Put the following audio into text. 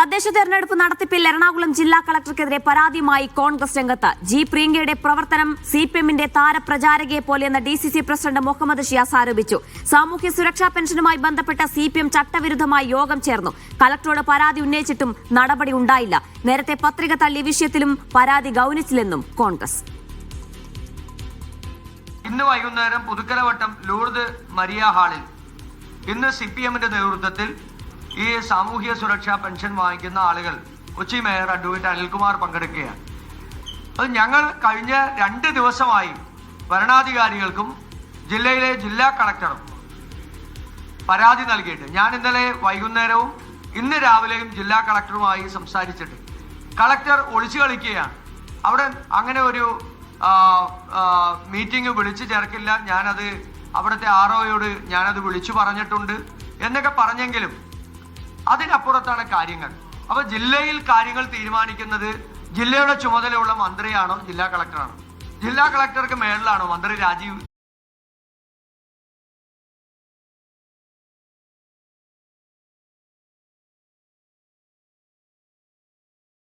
തദ്ദേശ തെരഞ്ഞെടുപ്പ് നടത്തിപ്പിൽ എറണാകുളം ജില്ലാ കളക്ടർക്കെതിരെ പരാതിയുമായി കോൺഗ്രസ് രംഗത്ത്. ജി പ്രിയങ്കയുടെ പ്രവർത്തനം സിപിഎമ്മിന്റെ താരപ്രചാരകയെ പോലെയെന്ന് ഡിസിസി പ്രസിഡന്റ് മുഹമ്മദ് ഷിയാസ് ആരോപിച്ചു. സാമൂഹ്യ സുരക്ഷാ പെൻഷനുമായി ബന്ധപ്പെട്ട സിപിഎം ചട്ടവിരുദ്ധമായി യോഗം ചേർന്നു. കളക്ടറോട് പരാതി ഉന്നയിച്ചിട്ടും നടപടി ഉണ്ടായില്ല. നേരത്തെ പത്രിക തള്ളിയ വിഷയത്തിലും പരാതി ഗൌനിച്ചില്ലെന്നും കോൺഗ്രസ്. ഇന്ന് വൈകുന്നേരം പുതുക്കലവട്ടം ലൂർദ് മരിയ ഹാളിൽ ഇന്ന് സിപിഎമ്മിന്റെ നേതൃത്വത്തിൽ ഈ സാമൂഹ്യ സുരക്ഷാ പെൻഷൻ വാങ്ങിക്കുന്ന ആളുകൾ കൊച്ചി മേയർ അഡ്വക്കേറ്റ് അനിൽകുമാർ പങ്കെടുക്കുകയാണ്. അത് ഞങ്ങൾ കഴിഞ്ഞ 2 ദിവസമായി ഭരണാധികാരികൾക്കും ജില്ലയിലെ ജില്ലാ കളക്ടറും പരാതി നൽകിയിട്ട് ഞാൻ ഇന്നലെ വൈകുന്നേരവും ഇന്ന് രാവിലെയും ജില്ലാ കളക്ടറുമായി സംസാരിച്ചിട്ട് കളക്ടർ ഒളിച്ചു കളിക്കുകയാണ്. അവിടെ അങ്ങനെ ഒരു മീറ്റിംഗ് വിളിച്ചു ചേർക്കില്ല, ഞാനത് അവിടുത്തെ ആർഒയോട് ഞാനത് വിളിച്ചു പറഞ്ഞിട്ടുണ്ട് എന്നൊക്കെ പറഞ്ഞെങ്കിലും അതിനപ്പുറത്താണ് കാര്യങ്ങൾ. അപ്പൊ ജില്ലയിൽ കാര്യങ്ങൾ തീരുമാനിക്കുന്നത് ജില്ലയുടെ ചുമതലയുള്ള മന്ത്രിയാണോ ജില്ലാ കളക്ടറാണോ? ജില്ലാ കളക്ടർക്ക് മേളിലാണോ മന്ത്രി രാജീവ്